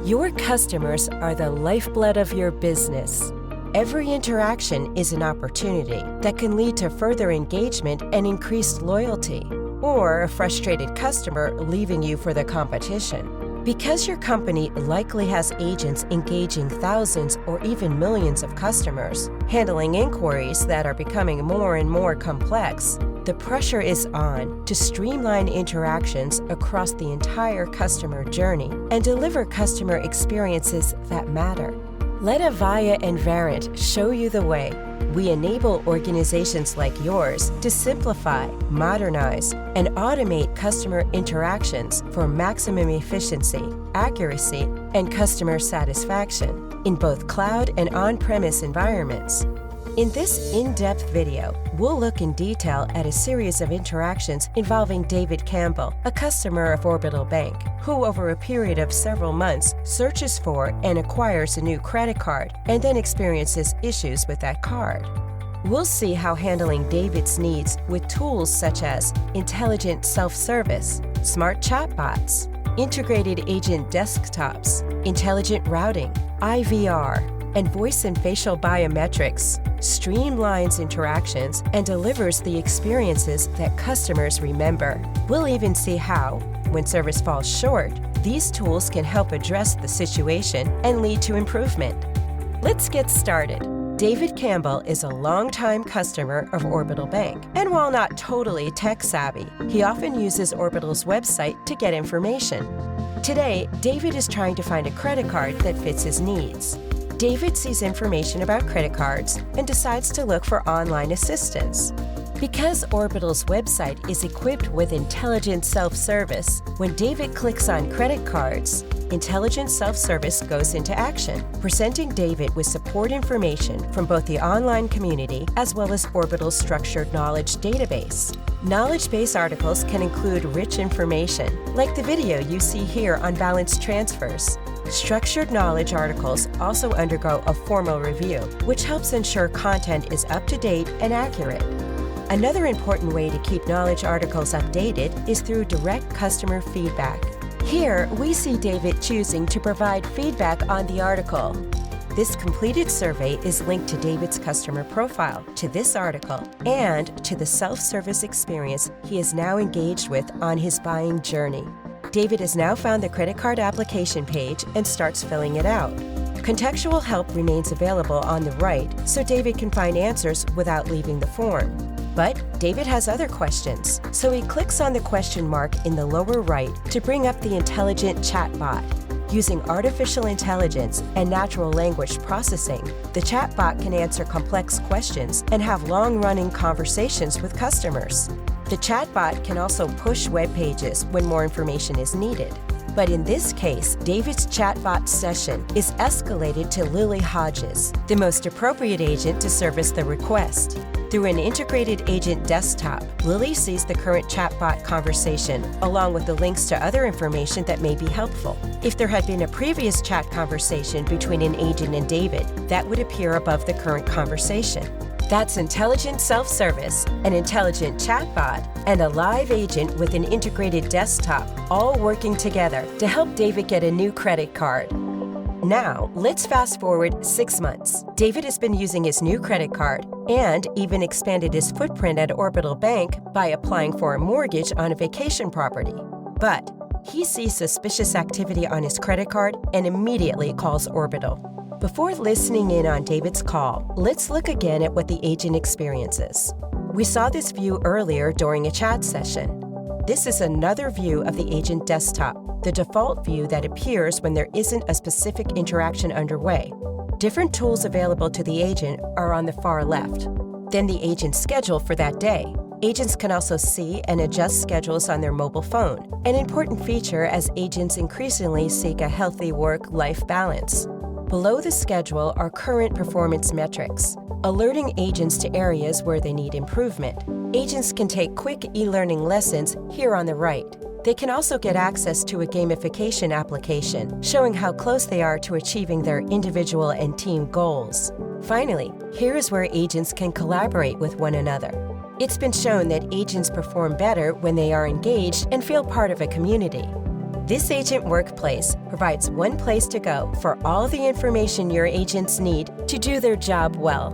Your customers are the lifeblood of your business. Every interaction is an opportunity that can lead to further engagement and increased loyalty, or a frustrated customer leaving you for the competition. Because your company likely has agents engaging thousands or even millions of customers, handling inquiries that are becoming more and more complex, the pressure is on to streamline interactions across the entire customer journey and deliver customer experiences that matter. Let Avaya and Verint show you the way. We enable organizations like yours to simplify, modernize, and automate customer interactions for maximum efficiency, accuracy, and customer satisfaction in both cloud and on-premise environments. In this in-depth video, we'll look in detail at a series of interactions involving David Campbell, a customer of Orbital Bank, who over a period of several months searches for and acquires a new credit card and then experiences issues with that card. We'll see how handling David's needs with tools such as intelligent self-service, smart chatbots, integrated agent desktops, intelligent routing, IVR, and voice and facial biometrics streamlines interactions and delivers the experiences that customers remember. We'll even see how, when service falls short, these tools can help address the situation and lead to improvement. Let's get started. David Campbell is a longtime customer of Orbital Bank, and while not totally tech-savvy, he often uses Orbital's website to get information. Today, David is trying to find a credit card that fits his needs. David sees information about credit cards and decides to look for online assistance. Because Orbital's website is equipped with intelligent self-service, when David clicks on credit cards, intelligent self-service goes into action, presenting David with support information from both the online community as well as Orbital's structured knowledge database. Knowledge base articles can include rich information, like the video you see here on balance transfers. Structured knowledge articles also undergo a formal review, which helps ensure content is up to date and accurate. Another important way to keep knowledge articles updated is through direct customer feedback. Here, we see David choosing to provide feedback on the article. This completed survey is linked to David's customer profile, to this article, and to the self-service experience he is now engaged with on his buying journey. David has now found the credit card application page and starts filling it out. Contextual help remains available on the right, so David can find answers without leaving the form. But David has other questions, so he clicks on the question mark in the lower right to bring up the intelligent chatbot. Using artificial intelligence and natural language processing, the chatbot can answer complex questions and have long-running conversations with customers. The chatbot can also push web pages when more information is needed. But in this case, David's chatbot session is escalated to Lily Hodges, the most appropriate agent to service the request. Through an integrated agent desktop, Lily sees the current chatbot conversation, along with the links to other information that may be helpful. If there had been a previous chat conversation between an agent and David, that would appear above the current conversation. That's intelligent self-service, an intelligent chatbot, and a live agent with an integrated desktop, all working together to help David get a new credit card. Now, let's fast forward 6 months. David has been using his new credit card and even expanded his footprint at Orbital Bank by applying for a mortgage on a vacation property. But he sees suspicious activity on his credit card and immediately calls Orbital. Before listening in on David's call, let's look again at what the agent experiences. We saw this view earlier during a chat session. This is another view of the agent desktop, the default view that appears when there isn't a specific interaction underway. Different tools available to the agent are on the far left. Then the agent's schedule for that day. Agents can also see and adjust schedules on their mobile phone, an important feature as agents increasingly seek a healthy work-life balance. Below the schedule are current performance metrics, alerting agents to areas where they need improvement. Agents can take quick e-learning lessons here on the right. They can also get access to a gamification application, showing how close they are to achieving their individual and team goals. Finally, here is where agents can collaborate with one another. It's been shown that agents perform better when they are engaged and feel part of a community. This agent workplace provides one place to go for all the information your agents need to do their job well.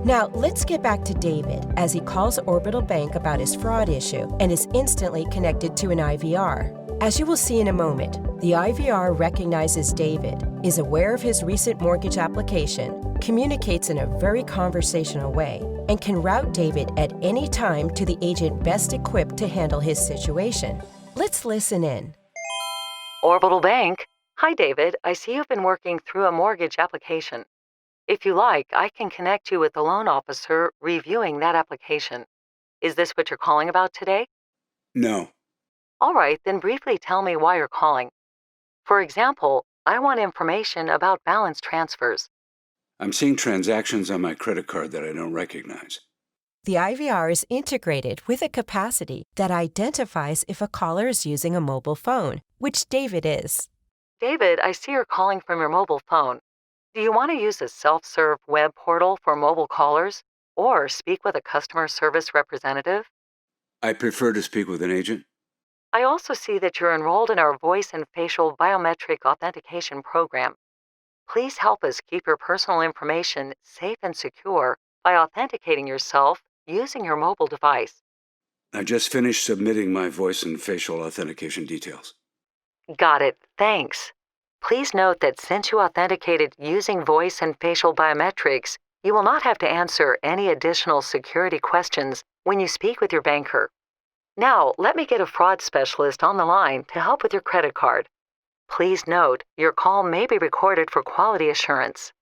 Now, let's get back to David as he calls Orbital Bank about his fraud issue and is instantly connected to an IVR. As you will see in a moment, the IVR recognizes David, is aware of his recent mortgage application, communicates in a very conversational way, and can route David at any time to the agent best equipped to handle his situation. Let's listen in. Orbital Bank. Hi, David. I see you've been working through a mortgage application. If you like, I can connect you with the loan officer reviewing that application. Is this what you're calling about today? No. All right, then briefly tell me why you're calling. For example, I want information about balance transfers. I'm seeing transactions on my credit card that I don't recognize. The IVR is integrated with a capacity that identifies if a caller is using a mobile phone, which David is. David, I see you're calling from your mobile phone. Do you want to use a self-serve web portal for mobile callers or speak with a customer service representative? I prefer to speak with an agent. I also see that you're enrolled in our voice and facial biometric authentication program. Please help us keep your personal information safe and secure by authenticating yourself using your mobile device. I just finished submitting my voice and facial authentication details. Got it. Thanks. Please note that since you authenticated using voice and facial biometrics, you will not have to answer any additional security questions when you speak with your banker. Now, let me get a fraud specialist on the line to help with your credit card. Please note, your call may be recorded for quality assurance.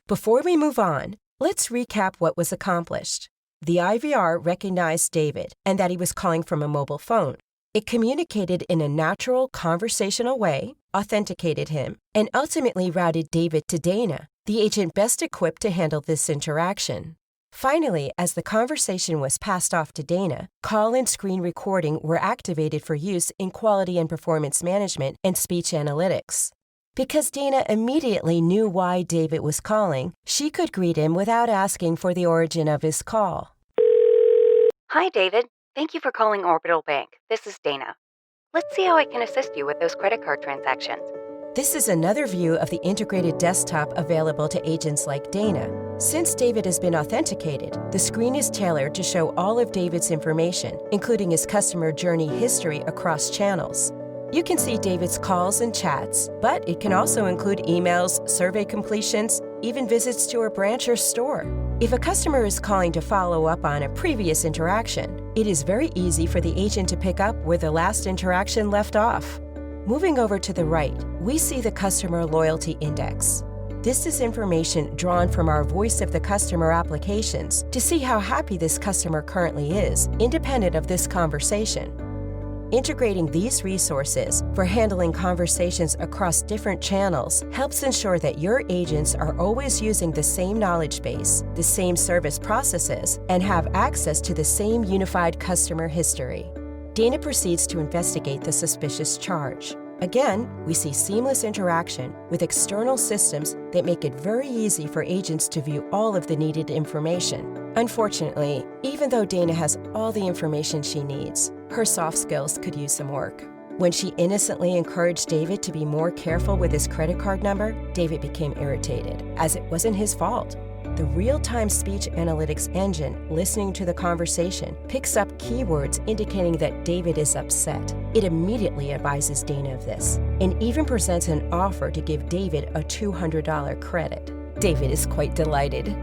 Before we move on, let's recap what was accomplished. The IVR recognized David and that he was calling from a mobile phone. It communicated in a natural, conversational way, authenticated him, and ultimately routed David to Dana, the agent best equipped to handle this interaction. Finally, as the conversation was passed off to Dana, call and screen recording were activated for use in quality and performance management and speech analytics. Because Dana immediately knew why David was calling, she could greet him without asking for the origin of his call. Hi, David. Thank you for calling Orbital Bank. This is Dana. Let's see how I can assist you with those credit card transactions. This is another view of the integrated desktop available to agents like Dana. Since David has been authenticated, the screen is tailored to show all of David's information, including his customer journey history across channels. You can see David's calls and chats, but it can also include emails, survey completions, even visits to a branch or store. If a customer is calling to follow up on a previous interaction, it is very easy for the agent to pick up where the last interaction left off. Moving over to the right, we see the Customer Loyalty Index. This is information drawn from our Voice of the Customer applications to see how happy this customer currently is, independent of this conversation. Integrating these resources for handling conversations across different channels helps ensure that your agents are always using the same knowledge base, the same service processes, and have access to the same unified customer history. Dana proceeds to investigate the suspicious charge. Again, we see seamless interaction with external systems that make it very easy for agents to view all of the needed information. Unfortunately, even though Dana has all the information she needs, her soft skills could use some work. When she innocently encouraged David to be more careful with his credit card number, David became irritated, as it wasn't his fault. The real-time speech analytics engine, listening to the conversation, picks up keywords indicating that David is upset. It immediately advises Dana of this, and even presents an offer to give David a $200 credit. David is quite delighted.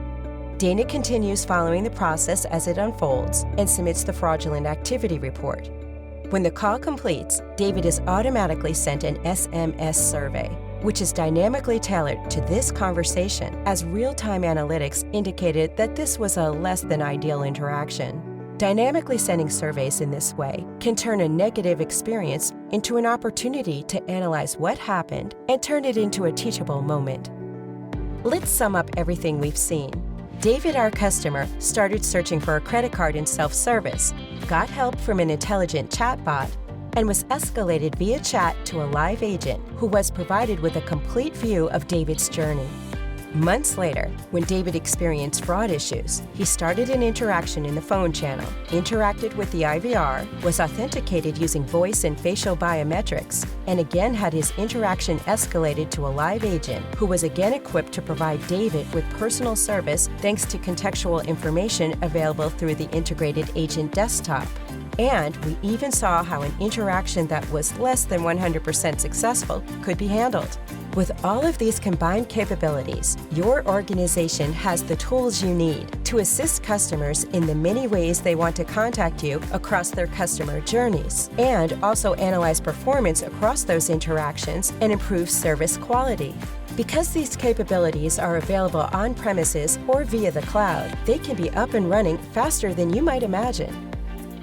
Dana continues following the process as it unfolds and submits the fraudulent activity report. When the call completes, David is automatically sent an SMS survey, which is dynamically tailored to this conversation, as real-time analytics indicated that this was a less than ideal interaction. Dynamically sending surveys in this way can turn a negative experience into an opportunity to analyze what happened and turn it into a teachable moment. Let's sum up everything we've seen. David, our customer, started searching for a credit card in self-service, got help from an intelligent chatbot, and was escalated via chat to a live agent who was provided with a complete view of David's journey. Months later, when David experienced fraud issues, he started an interaction in the phone channel, interacted with the IVR, was authenticated using voice and facial biometrics, and again had his interaction escalated to a live agent who was again equipped to provide David with personal service thanks to contextual information available through the integrated agent desktop. And we even saw how an interaction that was less than 100% successful could be handled. With all of these combined capabilities, your organization has the tools you need to assist customers in the many ways they want to contact you across their customer journeys, and also analyze performance across those interactions and improve service quality. Because these capabilities are available on premises or via the cloud, they can be up and running faster than you might imagine.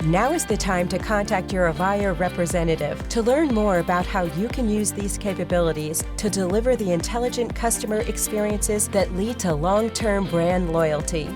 Now is the time to contact your Avaya representative to learn more about how you can use these capabilities to deliver the intelligent customer experiences that lead to long-term brand loyalty.